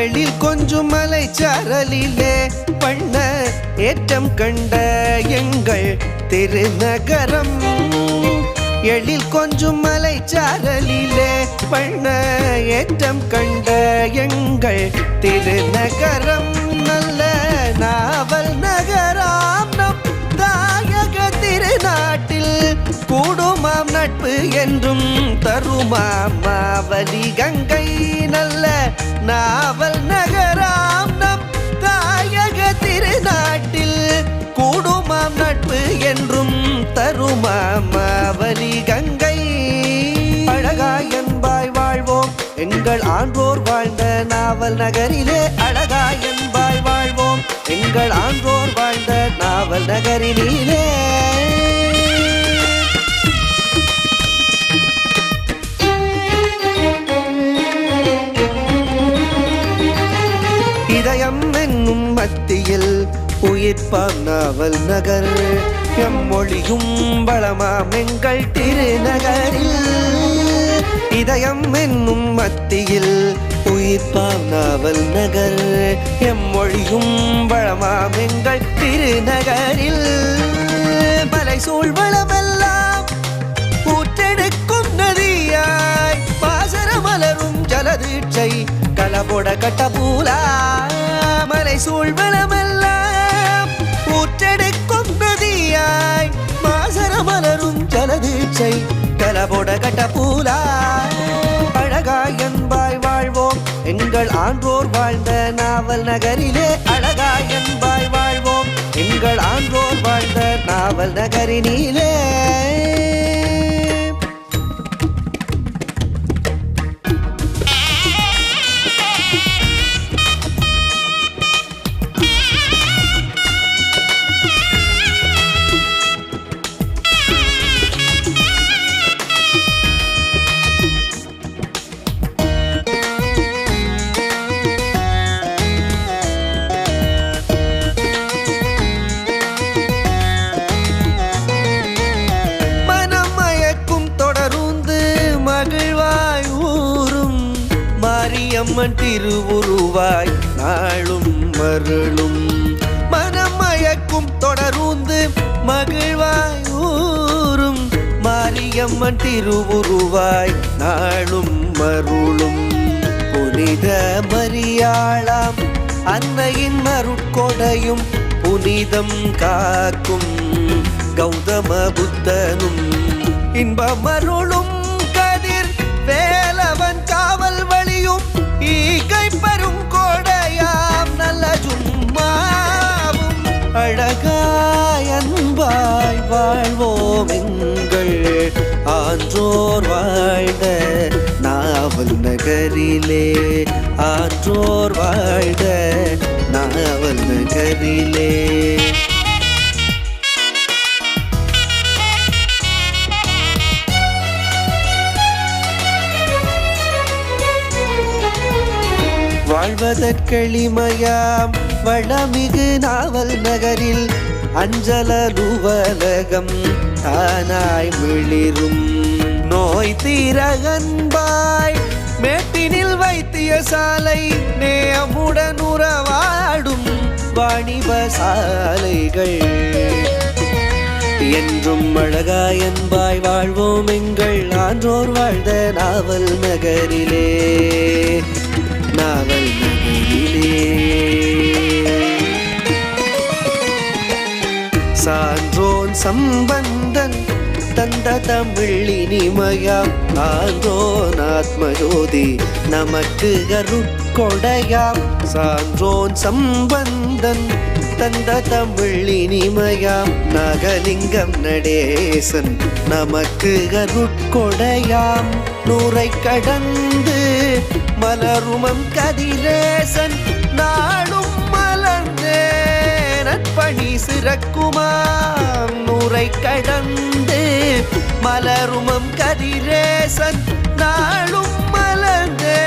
எழில் கொஞ்சம் மலைச்சாரலிலே பண்ண ஏற்றம் கண்ட எங்கள் திருநகரம். எழில் கொஞ்சம் மலைச்சாரலிலே பண்ண ஏற்றம் கண்ட எங்கள் திருநகரம். நல்ல நாவல் நகராம் நம் தாயக திருநாட்டில் கூடுமாம் நட்பு என்றும் தருமாம் மாவலி கங்கை. நல்ல நாவல் நகராம் நம் தாயக திருநாட்டில் கூடுமாம் நட்பு என்றும் தருமாம் மாவலி கங்கை. அழகாய் என்பாய் வாழ்வோம் எங்கள் ஆன்றோர் வாழ்ந்த நாவல் நகரிலே. அழகாய் என்பாய் வாழ்வோம் எங்கள் ஆன்றோர் வாழ்ந்த நாவல் நகரிலே. இதயம் என்னும் மத்தியில் உயிர்ப்பாம் நாவல் நகர். எம்மொழியும் வளமாம் எங்கள் திருநகரில். இதயம் என்னும் மத்தியில் உயிர்ப்பாம் நாவல் நகர். எம்மொழியும் வளமாம் எங்கள் திருநகரில். மலை சூழ் வளமெல்லாம் ஊற்றெடுக்கும் நதியாய் பாசர மலரும் ஜலதீட்சை கலபொட கட்டபூலா. மலை சூழ் வளமெல்லாம் ஊற்றெடுக்கும் நதியாய் பாசர மலரும் ஜலதீட்சை கலபொட கட்டபூலா. அழகாய் என்பாய் வாழ்வோம் எங்கள் ஆன்றோர் வாழ்ந்த நாவல் நகரிலே. அழகாய் என்பாய் வாழ்வோம் எங்கள் ஆன்றோர் வாழ்ந்த நாவல் நகரினிலே. மாரியம்மன் திருவுருவாய் நாளும் மருளும். மனம் மயக்கும் தொடரூந்து மகிழ்வாய் ஊரும். மாரியம்மன் திருவுருவாய் நாளும் மருளும். புனித மரியாளாம் அன்னையின் மருட்கொடையும் புனிதம் காக்கும் கௌதம புத்தனும். இன்பமருளும் கதிர் வேலவன் காவல் வழியும் ஈகை பரும் கோடையாம் நல்ல ஜும்மாவும். அழகாய் அன்பாய் வாழ்வோம் எங்கள் ஆன்றோர் வாழ்ந்த நாவல் நகரிலே. ஆன்றோர் வாழ்ந்த நாவல் நகரிலே. வாழ்வதற்கெளிமையாம் வளமிகு நாவல் நகரில் அஞ்சலலுவலகம் தானாய் மிளிரும். நோய் தீர அன்பாய் மேட்டினில் வைத்தியசாலை நேயமுடன் உறவாடும் வாணிப சாலைகள். என்றும் அழகாய் அன்பாய் வாழ்வோம் எங்கள் ஆன்றோர் வாழ்ந்த நாவல் நகரிலே. நாவல் நகரிலே. சான்றோன் சம்பந்தன் தந்த தமிழ் இனிமையாம் ஆன்றோன் ஆத்மஜோதி நமக்கு அருட்கொடையாம். சான்றோன் சம்பந்தன் தந்த தமிழ் இனிமையாம் நாகலிங்கம் நடேசன் நமக்கு அருட்கொடையாம். நூரை கடந்து மலருமம் கதிரேசன் நாளும் மலர்ந்தே நற்பணி சிறக்குமாம். நூரை கடந்து மலருமம் கதிரேசன் நாளும் மலர்ந்தே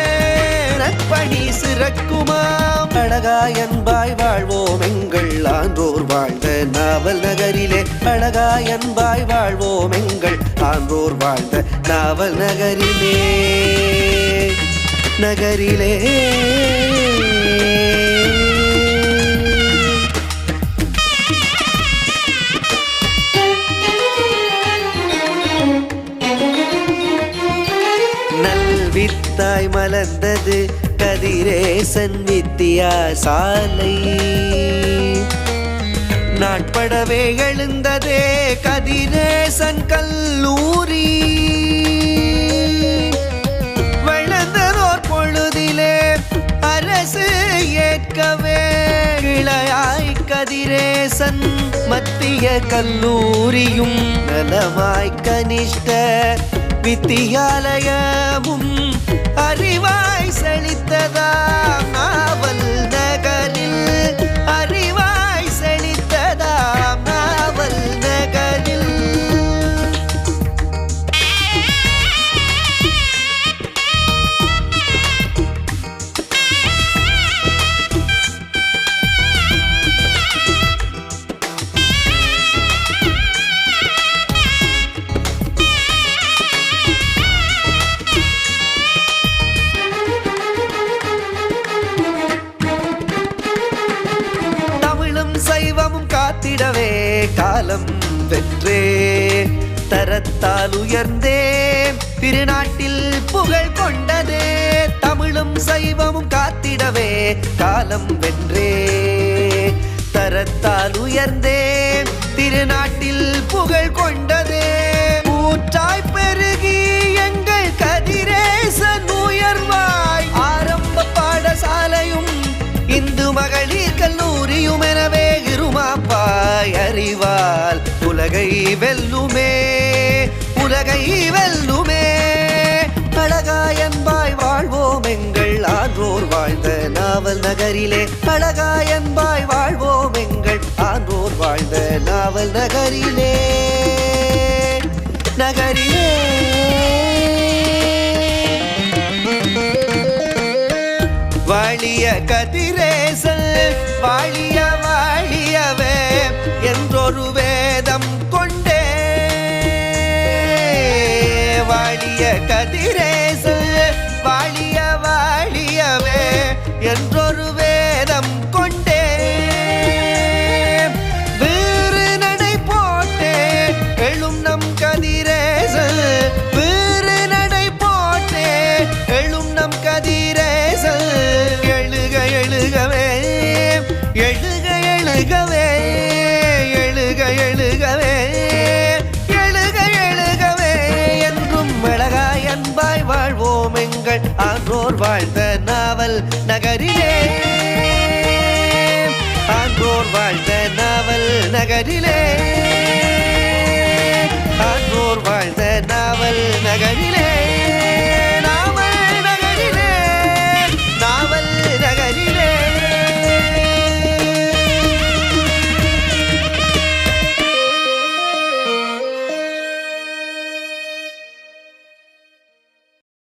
நற்பணி சிறக்குமாம். அழகாய் அன்பாய் வாழ்வோம் எங்கள் ஆன்றோர் வாழ்ந்த நாவல் நகரிலே. அழகாய் அன்பாய் வாழ்வோம் எங்கள் ஆன்றோர் வாழ்ந்த நாவல் நகரிலே. நகரிலே. நல்வித்தாய் மலர்ந்தது கதிரேசன் வித்தியாசாலை. நாட்படவே எழுந்ததே கதிரேசன் கல்லூரி. வளர்ந்ததோர் பொழுதிலே அரசு ஏற்கவே இளையாய் கதிரேசன் மத்திய கல்லூரியும் நலமாய் கனிஷ்ட வித்தியாலயமும் அறிவாய் செழித்ததாம் நாவல் நகரில். அறிவாய் செழித்ததாம் நாவல் நகரில். சைவமும் காத்திடவே காலம் வென்றே தரத்தால் உயர்ந்தே திருநாட்டில் புகழ் கொண்டதே. தமிழும் சைவமும் காத்திடவே காலம் வென்றே தரத்தால் உயர்ந்தே திருநாட்டில் புகழ் கொண்டதே. ஊற்றாய் பெருகி எங்கள் கதிரேசன் உயர்வாய் ஆரம்ப பாடசாலையும் இந்து மகளிர் கல்லூரியும் எனவே இருமாப்பாய் அறிவால் உலகை வெல்லுமே உலகை வெல்லுமே. அழகாயன்பாய் வாழ்வோம் எங்கள் ஆன்றோர் வாழ்ந்த நாவல் நகரிலே. அழகாயன்பாய் வாழ்வோம் எங்கள் ஆன்றோர் வாழ்ந்த நாவல் நகரிலே. நகரிலே வாழிய கதிரேசன் வாழிய வாழியவே என்றொரு வேதம் கொண்டே. வாழிய கதிரேசன் வாழிய வாழியவே என்றொரு வேதம் கொண்டே. வீறு நடை போட்டே எழும் நம் கதிரேசன். வீறு நடை போட்டே எழும் நம் கதிரேசன். எழுகவே எழுக எழுகவே எழுக எழுகவே எழுக எழுகவே என்றும் அழகாய் அன்பாய் வாழ்வோம் எங்கள் ஆன்றோர் வாழ்ந்த நாவல் நகரிலே. ஆன்றோர் வாழ்ந்த நாவல் நகரிலே. ஆன்றோர் வாழ்ந்த நாவல் நகரிலே.